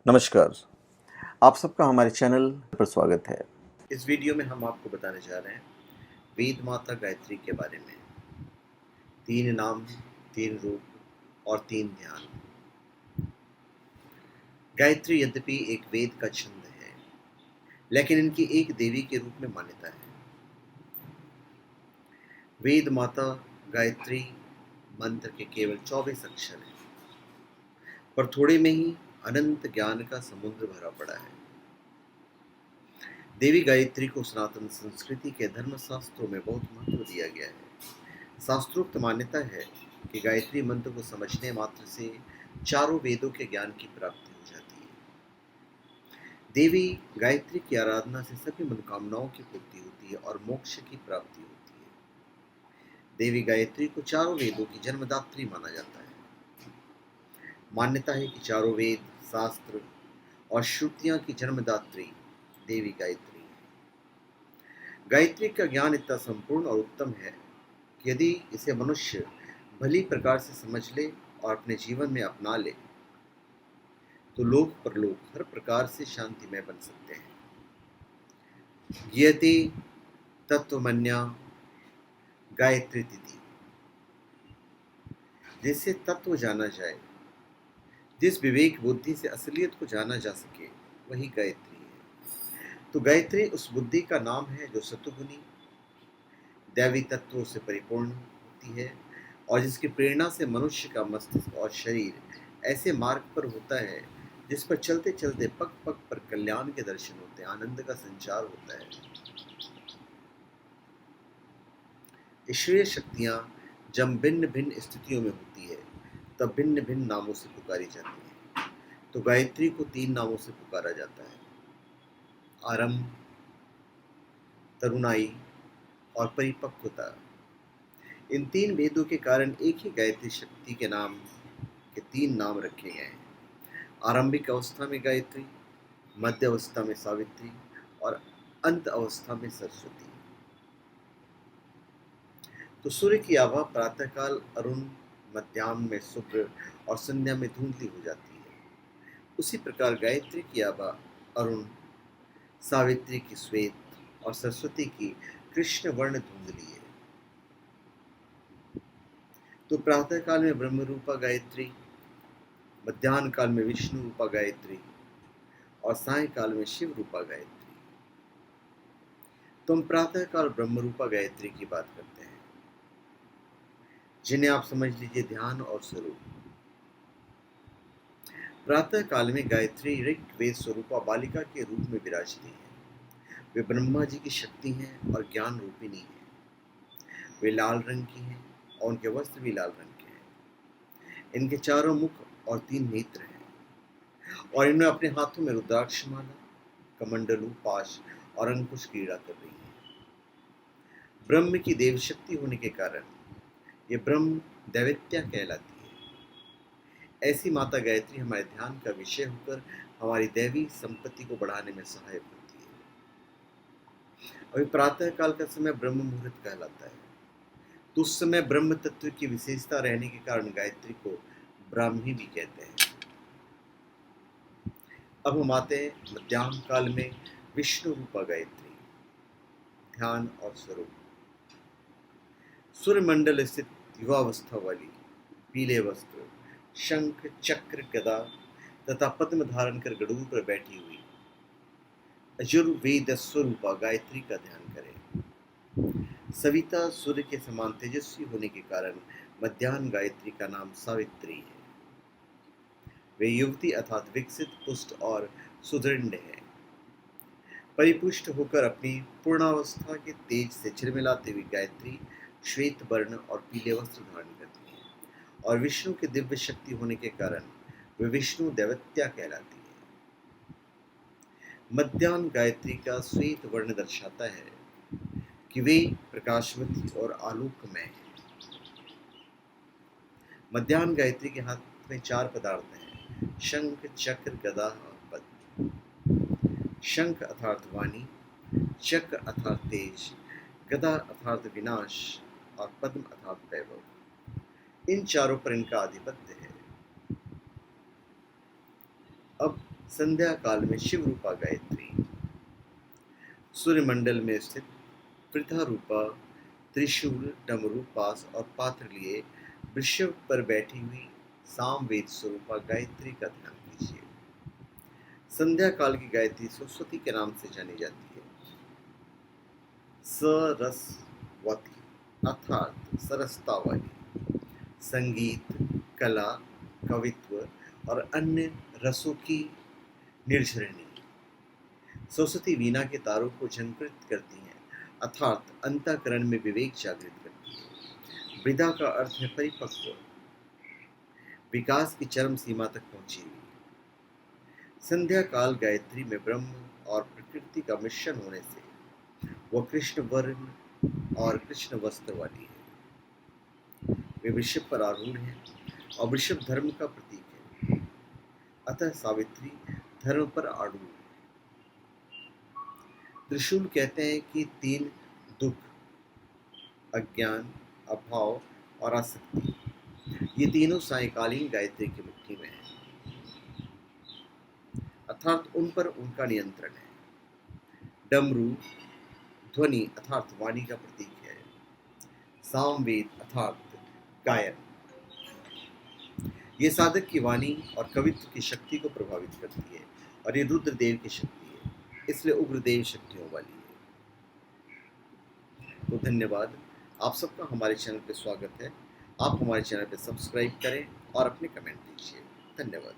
नमस्कार। आप सबका हमारे चैनल पर स्वागत है। इस वीडियो में हम आपको बताने जा रहे हैं वेद माता गायत्री के बारे में। 3 नाम, 3 रूप और 3 ध्यान। गायत्री यद्यपि एक वेद का छंद है, लेकिन इनकी एक देवी के रूप में मान्यता है। वेद माता गायत्री मंत्र के केवल 24 अक्षर हैं, पर थोड़े में ही अनंत ज्ञान का समुद्र भरा पड़ा है। देवी गायत्री को सनातन संस्कृति के धर्मशास्त्रों में बहुत महत्व दिया गया है। शास्त्रोक्त मान्यता है कि गायत्री मंत्र को समझने मात्र से चारों वेदों के ज्ञान की प्राप्ति हो जाती है। देवी गायत्री की आराधना से सभी मनोकामनाओं की पूर्ति होती है और मोक्ष की प्राप्ति होती है। देवी गायत्री को चारों वेदों की जन्मदात्री माना जाता है। मान्यता है कि चारों वेद, शास्त्र और श्रुतियां की जन्मदात्री देवी गायत्री है। गायत्री का ज्ञान इतना संपूर्ण और उत्तम है कि यदि इसे मनुष्य भली प्रकार से समझ ले और अपने जीवन में अपना ले तो लोक परलोक हर प्रकार से शांतिमय बन सकते हैं। ज्ञेयते तत्वमन्या गायत्री तिथि। जिससे तत्व जाना जाए, जिस विवेक बुद्धि से असलियत को जाना जा सके, वही गायत्री है। तो गायत्री उस बुद्धि का नाम है जो सतुगुनी दैवी तत्वों से परिपूर्ण होती है और जिसकी प्रेरणा से मनुष्य का मस्तिष्क और शरीर ऐसे मार्ग पर होता है जिस पर चलते चलते पग पग पर कल्याण के दर्शन होते हैं, आनंद का संचार होता है। ईश्वरीय शक्तियाँ जब भिन्न भिन्न स्थितियों में होती है तब भिन्न भिन्न नामों से पुकारी जाती है। तो गायत्री को 3 नामों से पुकारा जाता है: आरंभ, तरुणाई और परिपक्वता। इन 3 भेदों के कारण एक ही गायत्री शक्ति के नाम के 3 नाम रखे गए हैं: आरंभिक अवस्था में गायत्री, मध्य अवस्था में सावित्री और अंत अवस्था में सरस्वती। तो सूर्य की आभा प्रातःकाल अरुण, मध्याह्न में शुभ्र और संध्या में धुंधली हो जाती है। उसी प्रकार गायत्री की आभा अरुण, सावित्री की श्वेत और सरस्वती की कृष्ण वर्ण धुंधली है। तो प्रातः काल में ब्रह्म रूपा गायत्री, मध्याह्न काल में विष्णु रूपा गायत्री और सायंकाल में शिव रूपा गायत्री। तो हम प्रातः काल ब्रह्म रूपा गायत्री की बात करते हैं, जिन्हें आप समझ लीजिए ध्यान और स्वरूप। प्रातः काल में गायत्री ऋग वेद स्वरूपा बालिका के रूप में विराजती है। वे ब्रह्मा जी की शक्ति हैं और ज्ञान रूपिणी हैं। वे लाल रंग की हैं और उनके वस्त्र भी लाल रंग के हैं। इनके चारों मुख और 3 नेत्र हैं और इनमें अपने हाथों में रुद्राक्षमाला, कमंडलू, पाश और अंकुश क्रीड़ा कर रही हैं। ब्रह्म की देव शक्ति होने के कारण ये ब्रह्म दैवत्या कहलाती है। ऐसी माता गायत्री हमारे ध्यान का विषय होकर हमारी दैवी संपत्ति को बढ़ाने में सहायक होती है। अभी प्रातः काल का समय ब्रह्म मुहूर्त कहलाता है। तो उस समय ब्रह्म तत्व की विशेषता रहने के कारण गायत्री को ब्राह्मी भी कहते हैं। अब हम आते हैं मध्याह्न काल में विष्णु रूपा गायत्री, ध्यान और स्वरूप। सूर्यमंडल स्थित युवावस्था वाली, पीले वस्त्र, शंख, चक्र, गदा तथा पद्म धारण कर गरुड़ पर बैठी हुई अजुर्वेद स्वरूपा गायत्री का ध्यान करें। सविता सूर्य के समान तेजस्वी होने के कारण मध्याह्न गायत्री का नाम सावित्री है। वे युवती अर्थात विकसित, पुष्ट और सुदृढ़ है। परिपुष्ट होकर अपनी पूर्णावस्था के तेज से झिलमिलाते हुए गायत्री श्वेत वर्ण और पीले वस्त्र धारण करती है और विष्णु की दिव्य शक्ति होने के कारण वे विष्णु दैवत्या कहलाती है। मध्याह्न गायत्री का श्वेत वर्ण दर्शाता है कि वे प्रकाशवती और आलोकमय है। मध्याह्न गायत्री के हाथ में 4 पदार्थ हैं: शंख, चक्र, गदा और पद्म। शंख अर्थात वाणी, चक्र अर्थात तेज, गदा अर्थात विनाश और पद्म अर्थात वैभव। इन चारों पर इनका आधिपत्य है। अब संध्या काल में शिव रूपा गायत्री, सूर्यमंडल में स्थित पृथा रूपा त्रिशूल, डमरू, पास और पात्र लिए वृषभ पर बैठी हुई सामवेद स्वरूपा गायत्री का ध्यान कीजिए। संध्या काल की गायत्री सरस्वती के नाम से जानी जाती है। सरस्वती अर्थात सरसता वाली, संगीत, कला, कवित्व और अन्य रसों की निर्झरिणी। सरस्वती वीणा के तारों को झंकृत करती हैं, अर्थात अंतःकरण में विवेक जागृत करती है। वृदा का अर्थ है परिपक्व, विकास की चरम सीमा तक पहुंची हुई। संध्या काल गायत्री में ब्रह्म और प्रकृति का मिश्रण होने से वह कृष्ण वर्ण और कृष्ण वस्त्र वाली है। वे वृषभ पर आरूढ़ हैं और वृषभ धर्म का प्रतीक है, अतः सावित्री धर्म पर आरूढ़ है। त्रिशूल कहते हैं कि 3 दुख, अज्ञान, अभाव और आसक्ति, ये तीनों सायकालीन गायत्री की मुट्ठी में हैं, अर्थात उन पर उनका नियंत्रण है। डमरू ध्वनि अर्थात वाणी का प्रतीक है। सामवेद अर्थात गायन, ये साधक की वाणी और कवित्व की शक्ति को प्रभावित करती है और ये रुद्रदेव की शक्ति है, इसलिए उग्रदेव शक्तियों वाली है। तो धन्यवाद, आप सबका हमारे चैनल पे स्वागत है। आप हमारे चैनल पे सब्सक्राइब करें और अपने कमेंट दीजिए। धन्यवाद।